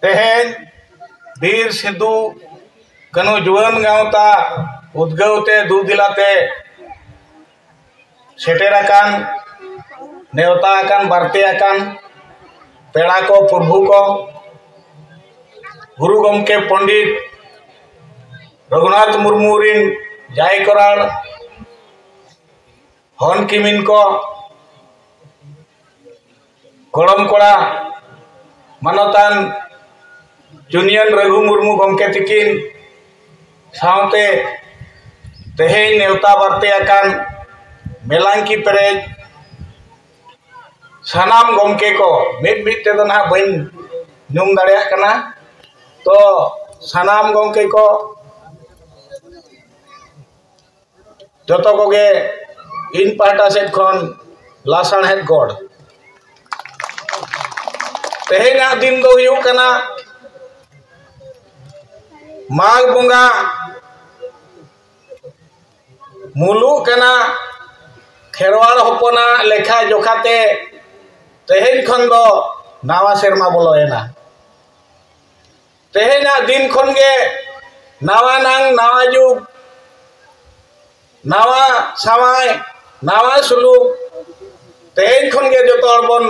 तेहेन बीर सिद्धू कनु जुआन गावता उद्गवते दुदिलाते सेटेराकान नेवता आकान बारते आकान पेड़ा को प्रभु को गुरु गमके पंडित रघुनाथ मुर्मू रिन जाय करार हन किमिन को गोड़म कोड़ा मानतान जुनियन रघु मुर्मू गमके तिकिन सावते तेहेन नेवता बारते आकान मेलांकी पेरेज सानाम गमके को मिट मिट ते ना बन नुम दाड़िया कना तो सानाम गमके को जतो कोगे इन पाटा सेट खन लासान हेड गॉड तेहेना दिन दो हुयु कना माघ बुंगा मुलु कना खेरवाड़ हपना लेखा जोखाते तेहेन खन दो नावा सेरमा बोलोएना तेहेना दिन खन गे नावा नांग नावा जुग नावा सामाय नावा सुलुक तेहेन खन गे जतो बन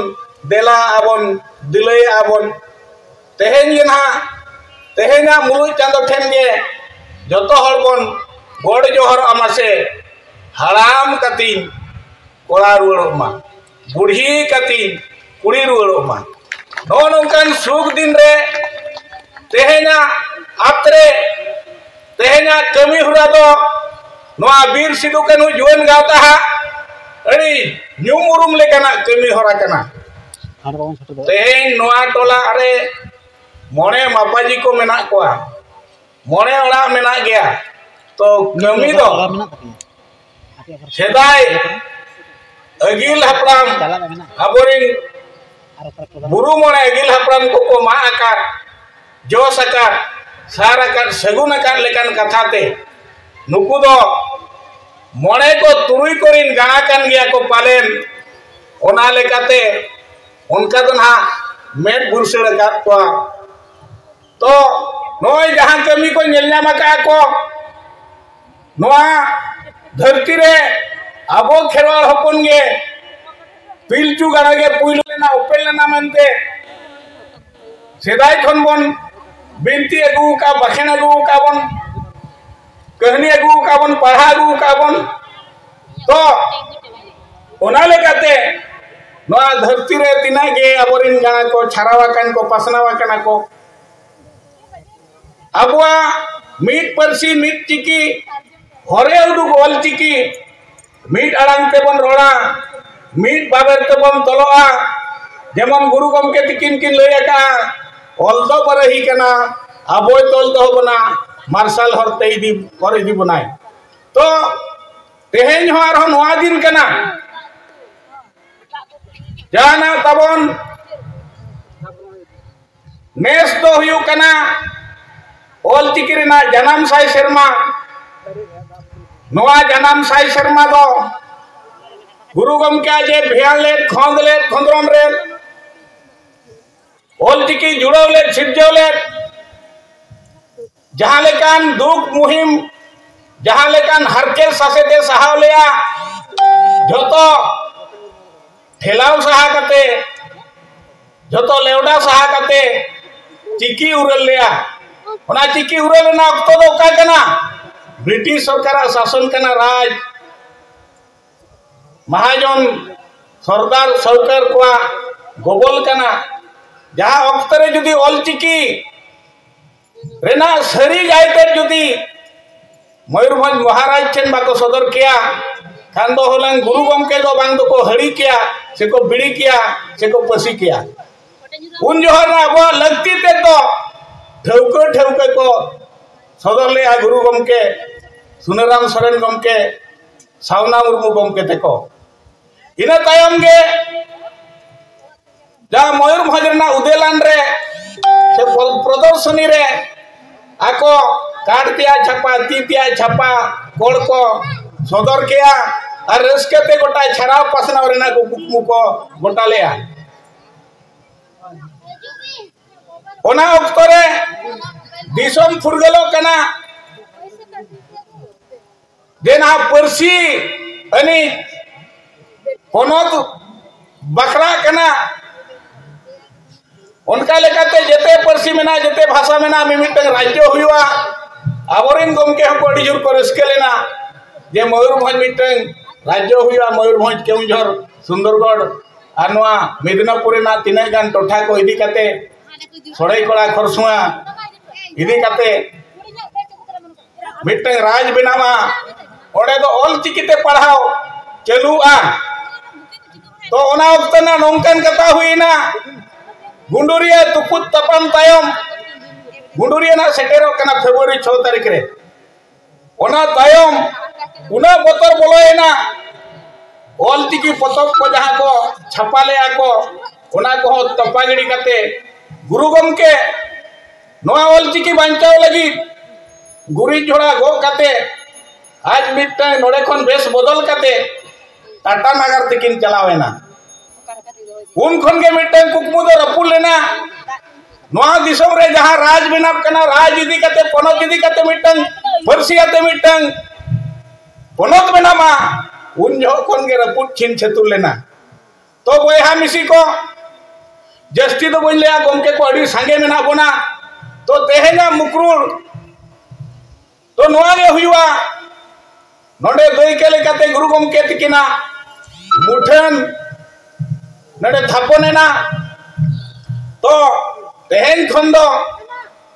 देला आबन दिलय आबन तेहेन गे ना तेहेना मुलुक चांदो ठेन गे जतो हर बन गोड़ जोहर आमासे हराम कतीन कोड़ा रुआड़ोग मा बुढ़ी कतीन कुड़ी रुआड़ोग मा नो नोंकान सुख दिन रे तेहेना आत्रे तेहेना कमी हुरा दो नोआ बीर सिदु कान्हू जुआन गावता हा अड़ी न्यूम उरुम लेकाना कमी होरा कना तेहेन नोआ टोला अरे मोने मापाजी को मेना कोआ मोने ओड़ा मेना गया तो कमी दो सेदाय अगिल हपराम अबोरिन बुरु मोने अगिल हपराम को मा आकार जोस आकार सार आकार सगुन आकार लेकान कथाते नुकु दो मोने को तुरुई कोरिन गाना कान गया को पालेन ओना लेकाते उनका तो ना मेट बुरसड़ आकार को तो नोय जहां कमी को नेलना मका को नोआ धरती रे आबो खेरवाड़ हपन गे पिलचू गाना गे पुइलो लेना उपेल लेना मनते सेदाय खन बन बिनती अगु का बखेन अगु का बन कहनी अगु का बन पढ़ा अगु का बन तो ओना लेकाते नोआ धरती रे तिना गे आबोरिन गाना को छारावा कान को पासनावा काना को आबुआ मिट परसी मिट चिकी हरे उडुक ऑल चिकी मिट आड़ांग ते बन रोड़ा मिट बाबर ते बन तलोआ जेमन गुरु गमके तिकिन किन लय का ऑल दो बरही कना आबोय तोल दो बना मार्शल हरते इदी कर इदी बनाय तो तेहेन हो आर नोआ दिन कना जाना तबन नेस दो हुयु कना ऑल चिकी रेना जन्म साय शर्मा नोआ जन्म साय शर्मा दो गुरु गमके जे भेयाले खोंदले खोंद्रम रे ऑल चिकी जुड़वले सिरजवले जहां लेकान दुख मुहिम जहां लेकान हरके सासेते सहावलेया जतो ठेलाव सहा कते जतो लेवडा सहा कते चिकी उरल लिया ओना चिकी उरल ना अक्तो दो का कना ब्रिटिश सरकार शासन कना राज महाजन सरदार सरकार को गोबल कना जहां अक्तरे जुदी ऑल चिकी रेना सरी जायते जुदी मयूरभंज महाराज ठेन बाको सदर किया खान दो होलन गुरु गमके दो बांग दो को हड़ी किया से को बिड़ी किया से को पसी किया उन जोहर ना अब लगती ते तो ठौके को सदर ले गुरु गमके सुनराम सोरेन गमके सावना मुर्मू गमके तेको इना तायम गे जा मयूरभंज रेना उदेलान रे से प्रदर्शनी रे आको काटतिया छापा तीतिया छापा कोड़ को सदर किया और रस्केते गोटा छराव पासनाव रेना को कुकमु को गोटा लेया ओना ऑक्टो रे दिसम फुरगलो कना देना परसी अनि पोनोत बखरा कना उनका लेकाते जते परसी मेना जते भाषा मेना मिमिटन राज्य हुआ आबोरिन गमके हम अड़ी जोर को रस्के लेना जे मयूरभंज मिटन राज्य हुआ मयूरभंज केउझर सुंदरगढ़ और नवा मेदिनीपुर ना तीना गान टोठा को इदी काते सोड़े कोड़ा खरसुआ इदी काते मिटन राज बनावा ओडे दो ऑल चिकिते पढ़ाओ चलुआ तो ओना वक्त ना नोंकन कथा हुई ना गुंडुरिया तुपुत तपम तायम गुंडुरिया ना सेटेरो कना फेब्रुआरी 6 तारीख रे ओना तायम उना बतर बोलोयना ऑल चिकी पतक को जहां को छापाले आको ओना को तपागिड़ी काते गुरु गमके नोआ ऑल चिकी बांचाव लगी गुरी झोड़ा गो काते आज मिटन नोडे खन बेस बदल काते टाटा नगर तकिन चलावेना उन खन के मिटन कुकमु दो रपुल लेना नोआ दिसम रे जहां राज बिना कना राज इदी काते पनत इदी काते मिटन फरसी आते मिटन पनत बिना मा उन जो खन के रपुल छिन छतुल लेना तो बोया मिसी को जस्ती तो बोल लिया गमके को अड़ी सांगे मेना बोना तो तेहेना मुकरुल तो नोआ गे हुआ नोडे दोई के लेकाते गुरु गमके तकिना मुठन नडे थापनेना तो तेहेन खन दो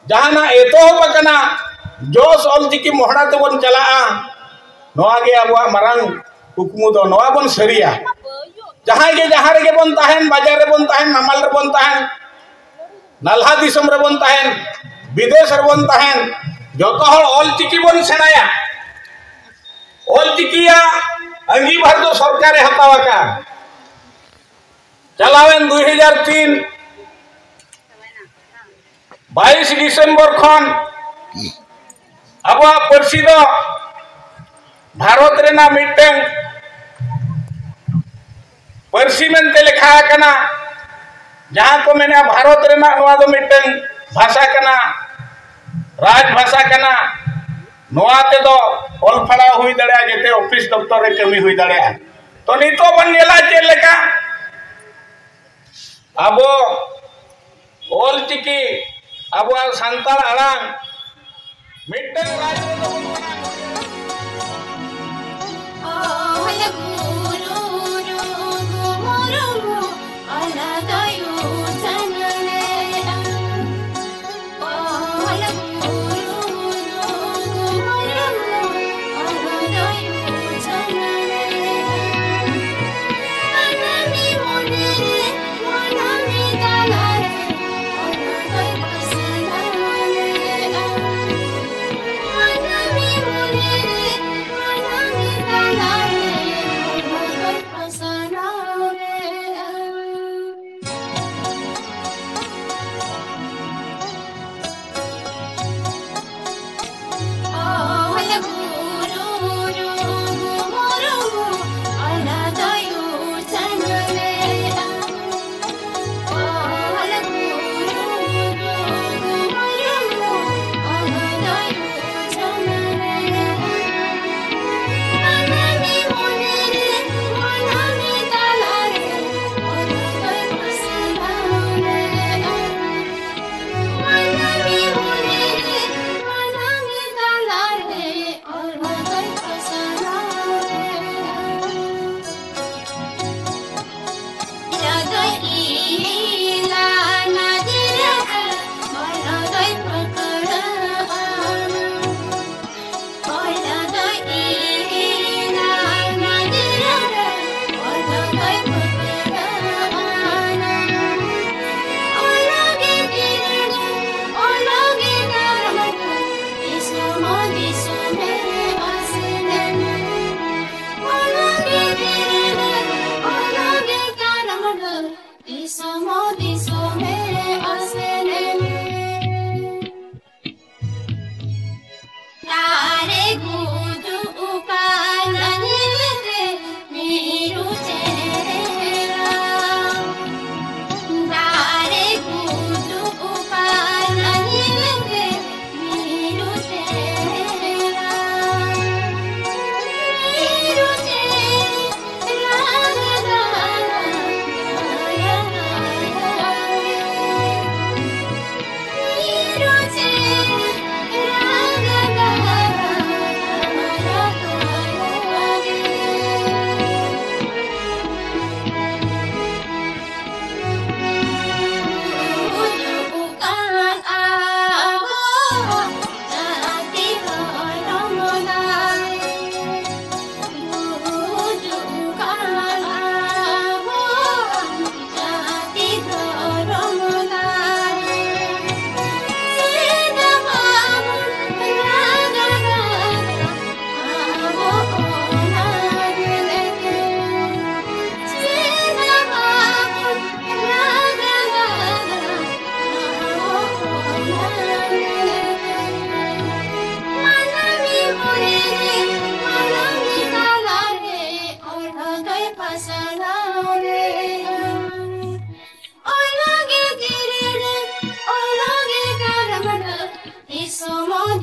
जहाना एतो बकना जोस ऑल चिकी मोहड़ा ते बन चला नोआ गे अबवा मरंग कुकमु दो नोआ बन सरिया जहां रे बन ताहेन बाजार रे बन ताहेन नमाल रे बन ताहेन नल्हा दिसम रे बन ताहेन विदेश रे बन ताहेन जोतो हर ऑल चिकी बन सेनाया ऑल चिकिया अंगी भर दो सरकारे हतावा का चलावेन 2003 22 डिसेम्बर खन अब परसी दो भारत रेना मिटन परसी मेनते लेखा कना जहां को मेना भारत रेना नोआ दो मिटन भाषा कना राज भाषा कना नोआ ते दो ऑल फड़ा हुई दड़या जेते ऑफिस दफ्तर रे कमी हुई दड़या तो नितो बन नेला चे लेका अब ऑल चिकी अब सांताल आड़ांग मिटन राज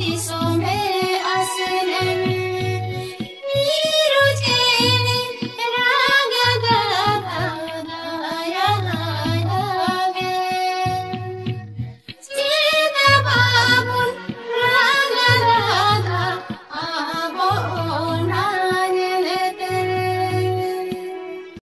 diso